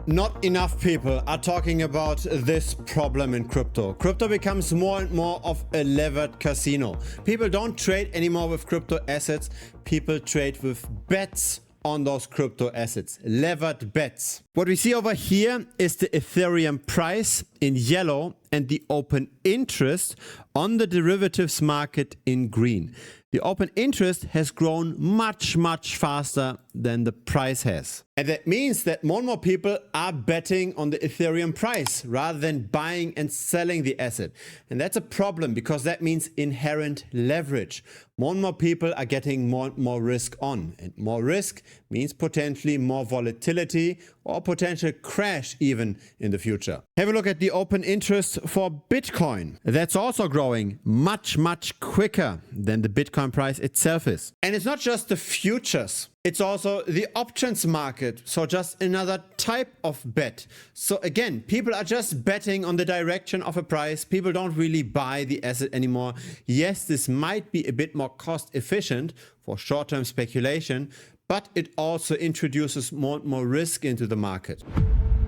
Not enough people are talking about this problem in crypto. Crypto becomes more and more of a levered casino. People don't trade anymore with crypto assets. People trade with bets on those crypto assets, levered bets. What we see over here is the Ethereum price in yellow and the open interest on the derivatives market in green. The open interest has grown much faster than the price has. And that means that more and more people are betting on the Ethereum price rather than buying and selling the asset. And that's a problem because that means inherent leverage. More and more people are getting more and more risk on. And more risk means potentially more volatility or potential crash even in the future. Have a look at the open interest for Bitcoin. That's also growing much quicker than the Bitcoin price itself is. And it's not just the futures. It's also the options market, so just another type of bet. So again, people are just betting on the direction of a price. People don't really buy the asset anymore. Yes, this might be a bit more cost efficient for short-term speculation, but it also introduces more and more risk into the market.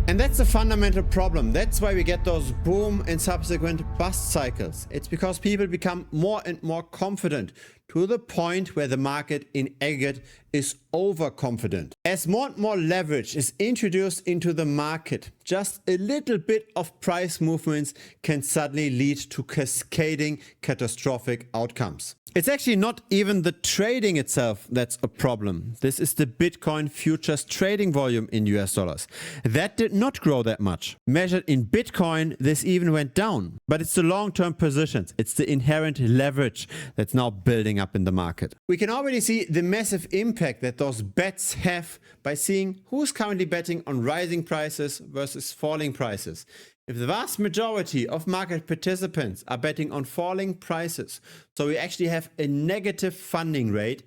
And that's the fundamental problem. That's why we get those boom and subsequent bust cycles. It's because people become more and more confident to the point where the market in aggregate is overconfident. As more and more leverage is introduced into the market, just a little bit of price movements can suddenly lead to cascading catastrophic outcomes. It's actually not even the trading itself that's a problem. This is the Bitcoin futures trading volume in US dollars. That did not grow that much. Measured in Bitcoin, this even went down. But it's the long-term positions. It's the inherent leverage that's now building up in the market. We can already see the massive impact that those bets have by seeing who's currently betting on rising prices versus falling prices. If the vast majority of market participants are betting on falling prices, so we actually have a negative funding rate,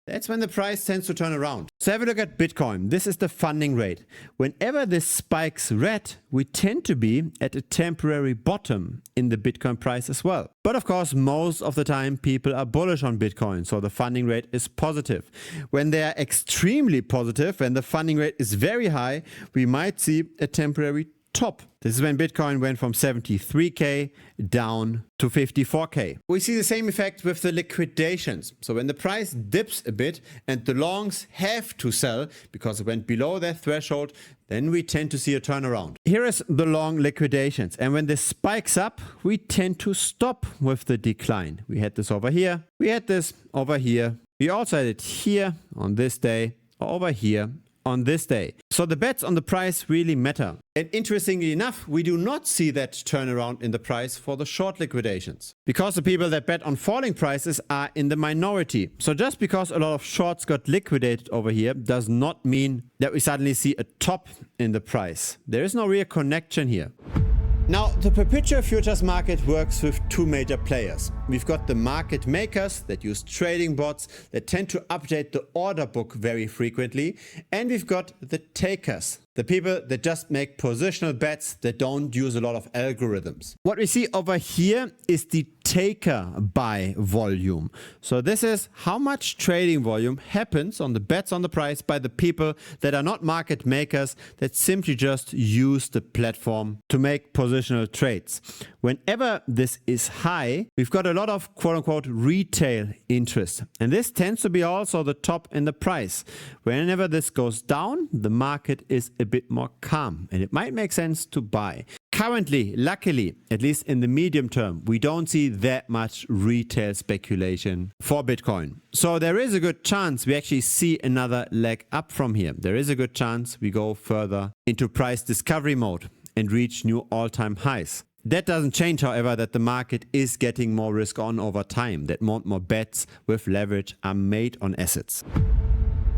that's when the price tends to turn around. So have a look at Bitcoin. This is the funding rate. Whenever this spikes red, we tend to be at a temporary bottom in the Bitcoin price as well. But of course, most of the time people are bullish on Bitcoin, so the funding rate is positive. When they are extremely positive, when the funding rate is very high, we might see a temporary top. This is when Bitcoin went from 73K down to 54K. We see the same effect with the liquidations. So when the price dips a bit and the longs have to sell because it went below their threshold, then we tend to see a turnaround. Here is the long liquidations. And when this spikes up, we tend to stop with the decline. We had this over here. We had this over here. We also had it here on this day, or over here on this day. So the bets on the price really matter. And interestingly enough, we do not see that turnaround in the price for the short liquidations, because the people that bet on falling prices are in the minority. So just because a lot of shorts got liquidated over here does not mean that we suddenly see a top in the price. There is no real connection here. Now, the perpetual futures market works with two major players. We've got the market makers that use trading bots that tend to update the order book very frequently. And we've got the takers, the people that just make positional bets that don't use a lot of algorithms. What we see over here is the taker buy volume. So this is how much trading volume happens on the bets on the price by the people that are not market makers, that simply just use the platform to make positional trades. Whenever this is high, we've got a lot of quote-unquote retail interest. And this tends to be also the top in the price. Whenever this goes down, the market is a bit more calm and it might make sense to buy. Currently, luckily, at least in the medium term, we don't see that much retail speculation for Bitcoin. So there is a good chance we actually see another leg up from here. There is a good chance we go further into price discovery mode and reach new all-time highs. That doesn't change, however, that the market is getting more risk on over time, that more and more bets with leverage are made on assets.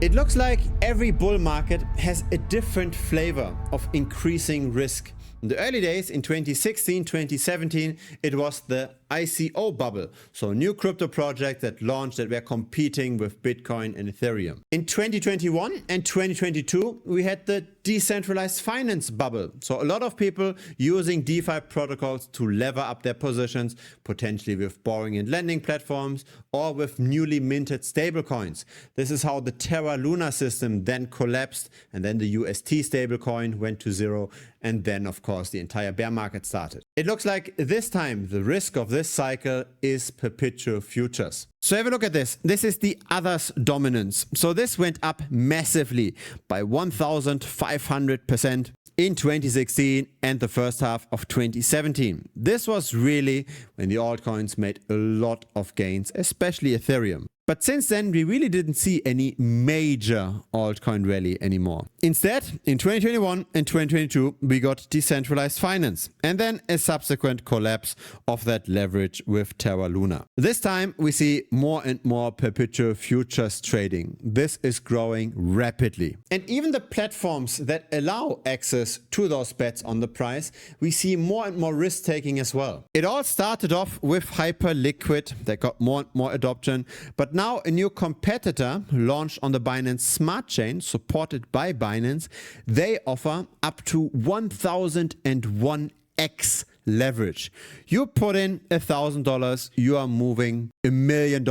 It looks like every bull market has a different flavor of increasing risk. In the early days, in 2016, 2017, it was the ICO bubble, so new crypto projects that launched that were competing with Bitcoin and Ethereum. In 2021 and 2022, we had the decentralized finance bubble. So a lot of people using DeFi protocols to lever up their positions, potentially with borrowing and lending platforms or with newly minted stablecoins. This is how the Terra Luna system then collapsed, and then the UST stablecoin went to zero, and then of course the entire bear market started. It looks like this time the risk of this cycle is perpetual futures. So have a look at this. This is the others dominance. So this went up massively by 1,500% in 2016 and the first half of 2017. This was really when the altcoins made a lot of gains, especially Ethereum. But since then, we really didn't see any major altcoin rally anymore. Instead, in 2021 and 2022, we got decentralized finance and then a subsequent collapse of that leverage with Terra Luna. This time, we see more and more perpetual futures trading. This is growing rapidly. And even the platforms that allow access to those bets on the price, we see more and more risk taking as well. It all started off with Hyperliquid that got more and more adoption, but now a new competitor launched on the Binance Smart Chain, supported by Binance. They offer up to 1001x leverage. You put in $1,000, you are moving $1 million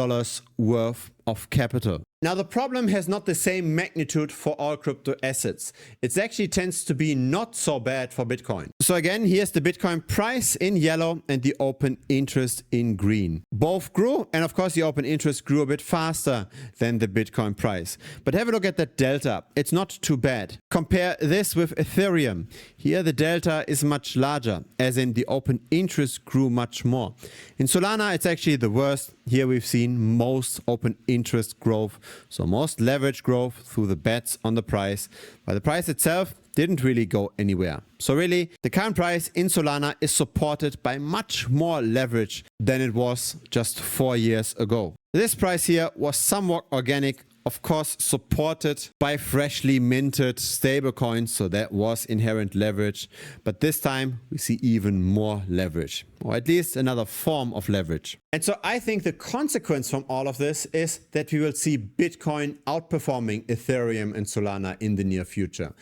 worth of capital. Now the problem has not the same magnitude for all crypto assets. It actually tends to be not so bad for Bitcoin. So again, here's the Bitcoin price in yellow and the open interest in green. Both grew, and of course the open interest grew a bit faster than the Bitcoin price. But have a look at that delta. It's not too bad. Compare this with Ethereum. Here the delta is much larger, as in the open interest grew much more. In Solana, it's actually the worst. Here we've seen most open interest growth, so most leverage growth through the bets on the price, but the price itself didn't really go anywhere. So really, the current price in Solana is supported by much more leverage than it was just 4 years ago. This price here was somewhat organic, of course supported by freshly minted stablecoins, so that was inherent leverage. But this time we see even more leverage, or at least another form of leverage. And so I think the consequence from all of this is that we will see Bitcoin outperforming Ethereum and Solana in the near future.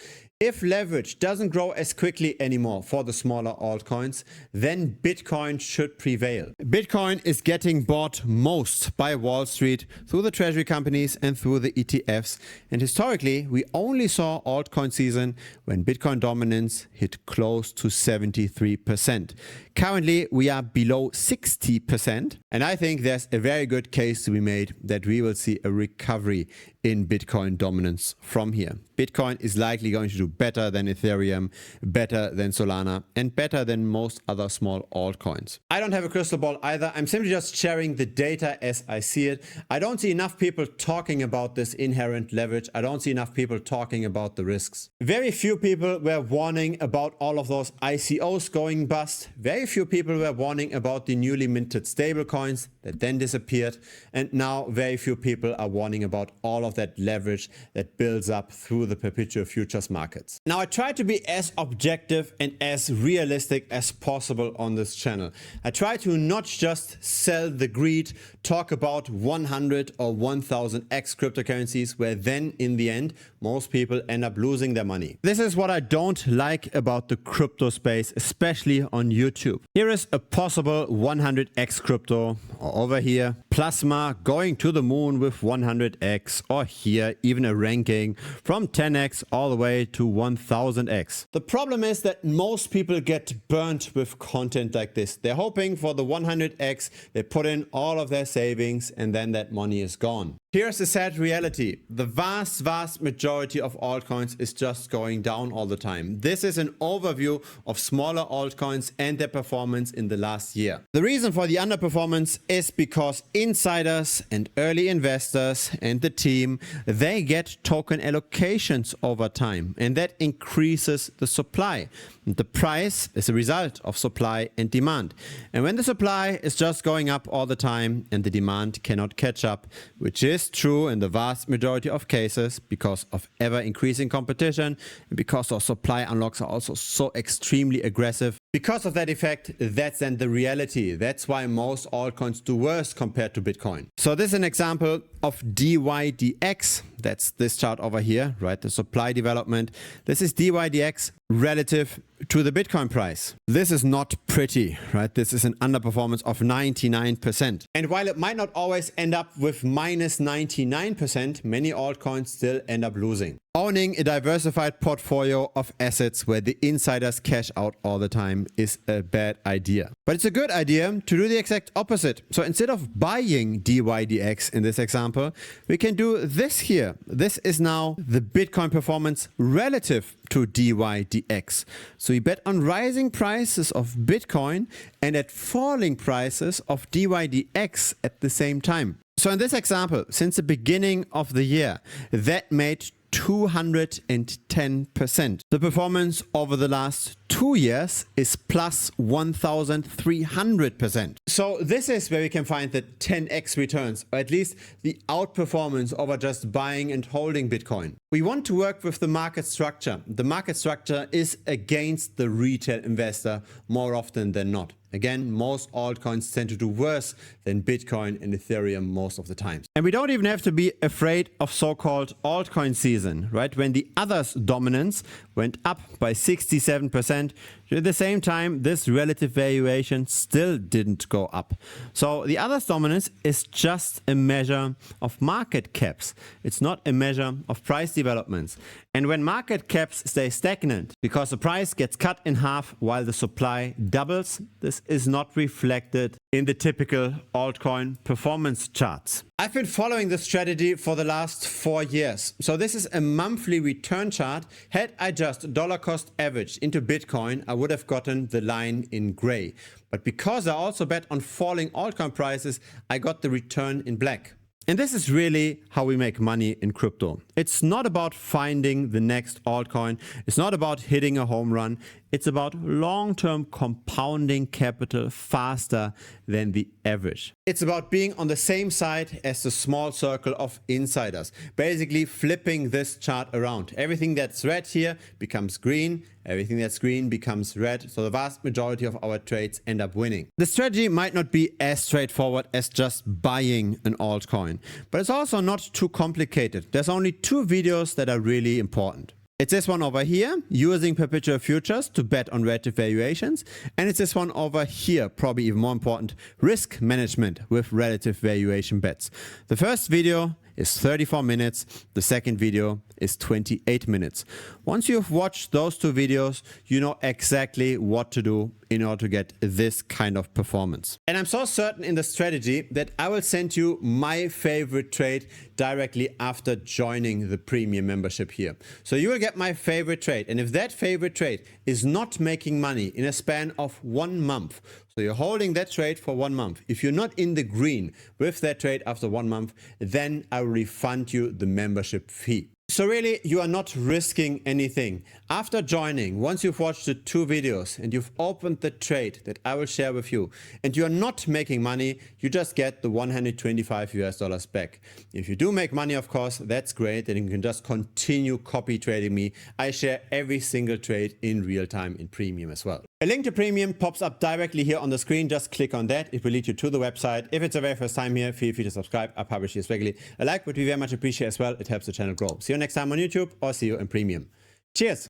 If leverage doesn't grow as quickly anymore for the smaller altcoins, then Bitcoin should prevail. Bitcoin is getting bought most by Wall Street through the treasury companies and through the ETFs. And historically, we only saw altcoin season when Bitcoin dominance hit close to 73%. Currently, we are below 60%. And I think there's a very good case to be made that we will see a recovery in Bitcoin dominance from here. Bitcoin is likely going to do better than Ethereum, better than Solana, and better than most other small altcoins. I don't have a crystal ball either. I'm simply just sharing the data as I see it. I don't see enough people talking about this inherent leverage. I don't see enough people talking about the risks. Very few people were warning about all of those ICOs going bust. Very few people were warning about the newly minted stablecoins that then disappeared. And now very few people are warning about all of that leverage that builds up through the perpetual futures markets. Now I try to be as objective and as realistic as possible on this channel. I try to not just sell the greed, talk about 100 or 1000x cryptocurrencies where then in the end most people end up losing their money. This is what I don't like about the crypto space, especially on YouTube. Here is a possible 100x crypto, or over here Plasma going to the moon with 100x, or here even a ranking from 10x all the way to 1000x. The problem is that most people get burnt with content like this. They're hoping for the 100x, they put in all of their savings, and then that money is gone. Here's the sad reality. The vast majority of altcoins is just going down all the time. This is an overview of smaller altcoins and their performance in the last year. The reason for the underperformance is because insiders and early investors and the team, they get token allocations over time, and that increases the supply. And the price is a result of supply and demand. And when the supply is just going up all the time and the demand cannot catch up, which is is true in the vast majority of cases because of ever increasing competition and because our supply unlocks are also so extremely aggressive. Because of that effect, that's then the reality. That's why most altcoins do worse compared to Bitcoin. So this is an example of dydx. That's this chart over here, right? The supply development. This is dydx relative to the Bitcoin price. This is not pretty, right? This is an underperformance of 99%. And while it might not always end up with minus 99%, many altcoins still end up losing. Owning a diversified portfolio of assets where the insiders cash out all the time is a bad idea. But it's a good idea to do the exact opposite. So instead of buying dydx in this example, we can do this here. This is now the Bitcoin performance relative to dydx. So we bet on rising prices of Bitcoin and at falling prices of dydx at the same time. So in this example, since the beginning of the year, that made 210%. The performance over the last 2 years is plus 1,300%. So this is where we can find the 10x returns, or at least the outperformance over just buying and holding Bitcoin. We want to work with the market structure. The market structure is against the retail investor more often than not. Again, most altcoins tend to do worse than Bitcoin and Ethereum most of the time. And we don't even have to be afraid of so-called altcoin season, right? When the others' dominance went up by 67%, at the same time, this relative valuation still didn't go up. So the others' dominance is just a measure of market caps. It's not a measure of price developments. And when market caps stay stagnant because the price gets cut in half while the supply doubles, this is not reflected in the typical altcoin performance charts. I've been following this strategy for the last 4 years. So this is a monthly return chart. Had I just dollar cost averaged into Bitcoin, I would have gotten the line in gray. But because I also bet on falling altcoin prices, I got the return in black. And this is really how we make money in crypto. It's not about finding the next altcoin. It's not about hitting a home run. It's about long-term compounding capital faster than the average. It's about being on the same side as the small circle of insiders. Basically flipping this chart around. Everything that's red here becomes green. Everything that's green becomes red. So the vast majority of our trades end up winning. The strategy might not be as straightforward as just buying an altcoin, but it's also not too complicated. There's only 2 videos that are really important. It's this one over here, using perpetual futures to bet on relative valuations. And it's this one over here, probably even more important, risk management with relative valuation bets. The first video is 34 minutes. The second video is 28 minutes. Once you've watched those 2 videos, you know exactly what to do in order to get this kind of performance. And I'm so certain in the strategy that I will send you my favorite trade directly after joining the premium membership here. So you will get my favorite trade. And if that favorite trade is not making money in a span of 1 month, so you're holding that trade for 1 month. If you're not in the green with that trade after 1 month, then I will refund you the membership fee. So really, you are not risking anything. After joining, once you've watched the 2 videos and you've opened the trade that I will share with you, and you are not making money, you just get the $125 back. If you do make money, of course, that's great. Then you can just continue copy trading me. I share every single trade in real time in premium as well. A link to premium pops up directly here on the screen. Just click on that. It will lead you to the website. If it's your very first time here, feel free to subscribe. I publish this regularly. A like would be very much appreciated as well. It helps the channel grow. See you next time on YouTube or see you in premium. Cheers.